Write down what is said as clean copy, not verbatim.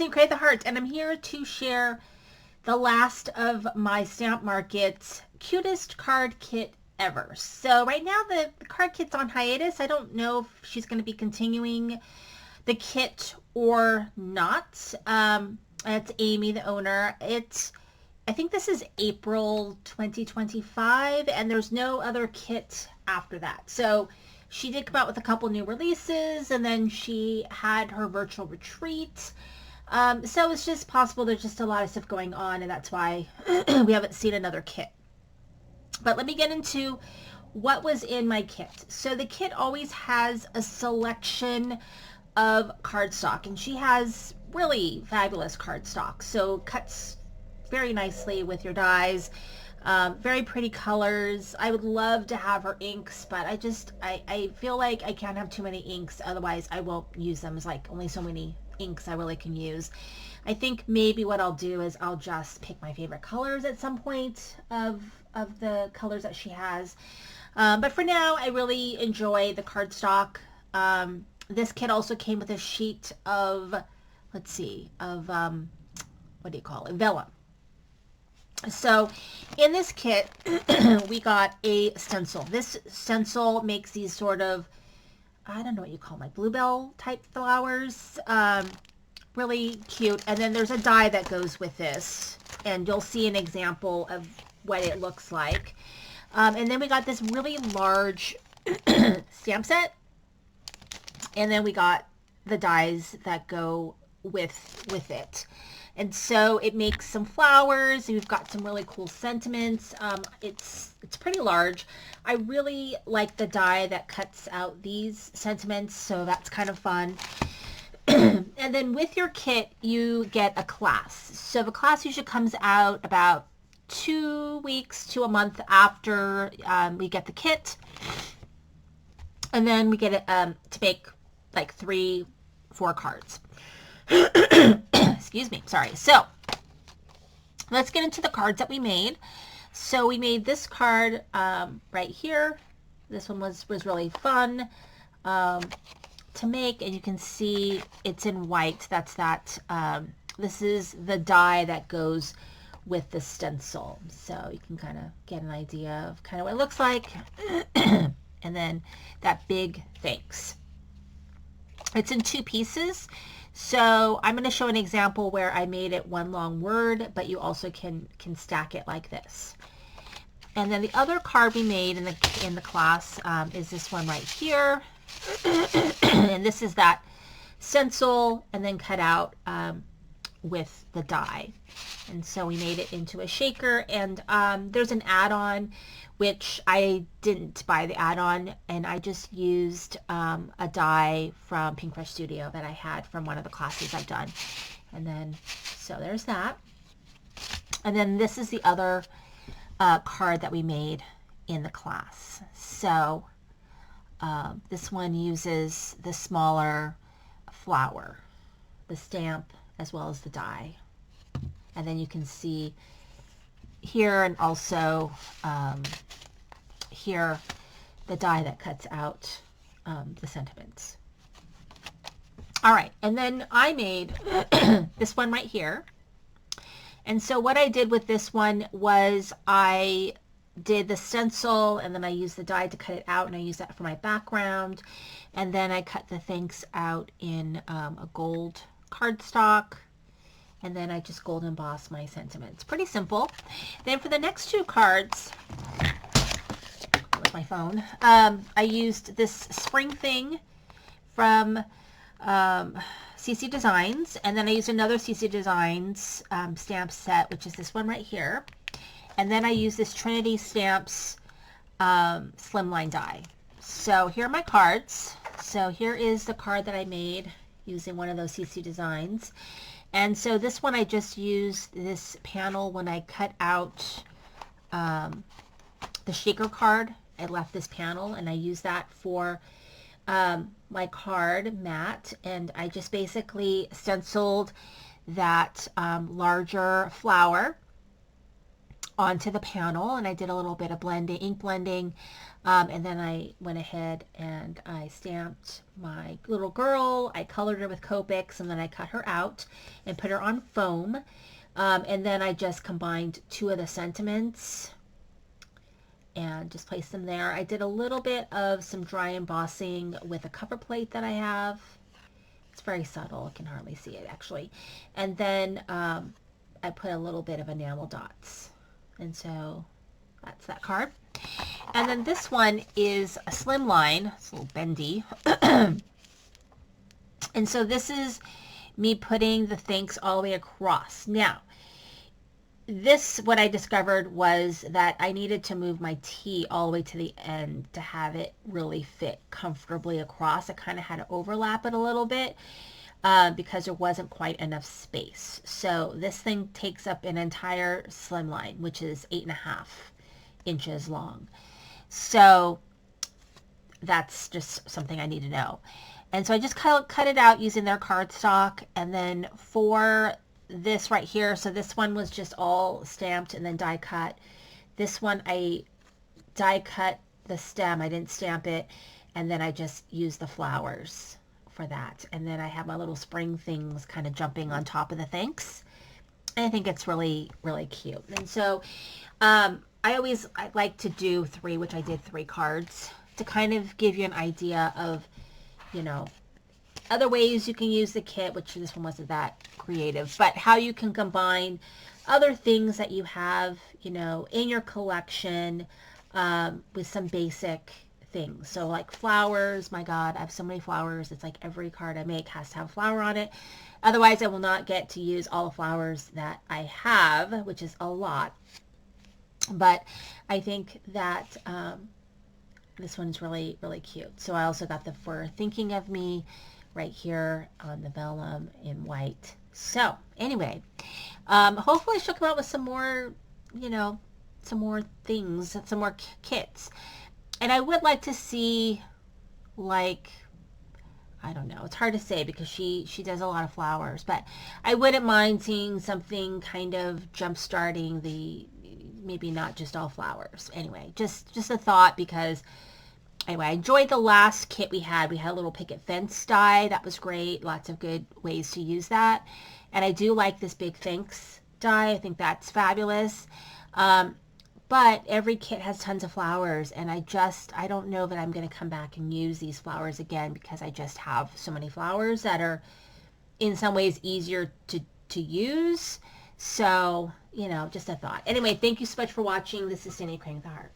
using Create the Heart, and I'm here to share the last of my Stamp Market's cutest card kit ever. So right now the card kit's on hiatus. I don't know if she's going to be continuing the kit or not. It's Amy, the owner. I think this is April 2025, and there's no other kit after that. So she did come out with a couple new releases, and then she had her virtual retreat. So it's just possible there's just a lot of stuff going on, and that's why we haven't seen another kit. But let me get into what was in my kit. So the kit always has a selection of cardstock, and she has really fabulous cardstock. So cuts very nicely with your dies. Very pretty colors. I would love to have her inks, but I feel like I can't have too many inks, otherwise I won't use them. It's like only so many inks I really can use. I think maybe what I'll do is I'll just pick my favorite colors at some point of the colors that she has. But for now, I really enjoy the cardstock. This kit also came with a sheet of, what do you call it? Vellum. So in this kit, we got a stencil. This stencil makes these sort of, I don't know what you call them, like bluebell type flowers. Really cute. And then there's a die that goes with this, and you'll see an example of what it looks like. And then we got this really large stamp set, and then we got the dies that go with it. And so it makes some flowers. We've got some really cool sentiments. It's pretty large. I really like the die that cuts out these sentiments, so that's kind of fun. And then with your kit, you get a class. So the class usually comes out about 2 weeks to a month after we get the kit. And then we get it to make like 3-4 cards. Excuse me, sorry. So let's get into the cards that we made. So we made this card right here. This one was really fun to make, and you can see it's in white. That's that. This is the die that goes with the stencil, so you can kind of get an idea of kind of what it looks like. And then that big thanks. It's in 2 pieces. So I'm going to show an example where I made it one long word, but you also can stack it like this. And then the other card we made in the class is this one right here. And this is that stencil and then cut out with the die. And so we made it into a shaker, and there's an add-on, which I didn't buy the add-on, and I just used a die from Pink Fresh Studio that I had from one of the classes I've done. And then, so there's that. And then this is the other card that we made in the class. So this one uses the smaller flower, the stamp, as well as the die. And then you can see here, and also here, the die that cuts out the sentiments. All right, and then I made this one right here. And so what I did with this one was I did the stencil, and then I used the die to cut it out, and I used that for my background. And then I cut the thanks out in a gold cardstock. And then I just gold emboss my sentiments. Pretty simple. Then for the next 2 cards, with my phone, I used this spring thing from CC Designs. And then I used another CC Designs stamp set, which is this one right here. And then I used this Trinity Stamps slimline die. So here are my cards. So here is the card that I made using one of those CC Designs. And so this one, I just used this panel when I cut out the shaker card. I left this panel, and I used that for my card mat. And I just basically stenciled that larger flower onto the panel, and I did a little bit of blending, ink blending, and then I went ahead and I stamped my little girl. I colored her with Copics, and then I cut her out and put her on foam, and then I just combined two of the sentiments and just placed them there. I did a little bit of some dry embossing with a cover plate that I have. It's very subtle, I can hardly see it actually. And then I put a little bit of enamel dots. And so that's that card. And then this one is a slimline. It's a little bendy. And so this is me putting the thanks all the way across. Now, this, what I discovered was that I needed to move my T all the way to the end to have it really fit comfortably across. I kind of had to overlap it a little bit because there wasn't quite enough space. So this thing takes up an entire slimline, which is 8.5 inches long. So that's just something I need to know. And so I just cut it out using their cardstock. And then for this right here, so this one was just all stamped and then die cut. This one I die cut the stem, I didn't stamp it, and then I just used the flowers for that. And then I have my little spring things kind of jumping on top of the thanks. And I think it's really, really cute. And so I like to do 3, which I did 3 cards to kind of give you an idea of, you know, other ways you can use the kit, which this one wasn't that creative, but how you can combine other things that you have, you know, in your collection with some basic things. So like flowers, my God, I have so many flowers. It's like every card I make has to have a flower on it. Otherwise, I will not get to use all the flowers that I have, which is a lot. But I think that this one's really, really cute. So I also got the For Thinking of Me right here on the vellum in white. So anyway, hopefully she'll come out with some more, you know, some more things, some more kits. And I would like to see, like, I don't know, it's hard to say because she does a lot of flowers, but I wouldn't mind seeing something kind of jump starting the, maybe not just all flowers. Anyway, just a thought, because anyway, I enjoyed the last kit we had. We had a little picket fence die. That was great. Lots of good ways to use that. And I do like this big thanks die. I think that's fabulous. But every kit has tons of flowers, and I don't know that I'm going to come back and use these flowers again, because I just have so many flowers that are in some ways easier to use. So, you know, just a thought. Anyway, thank you so much for watching. This is Cindy Crane with the Heart.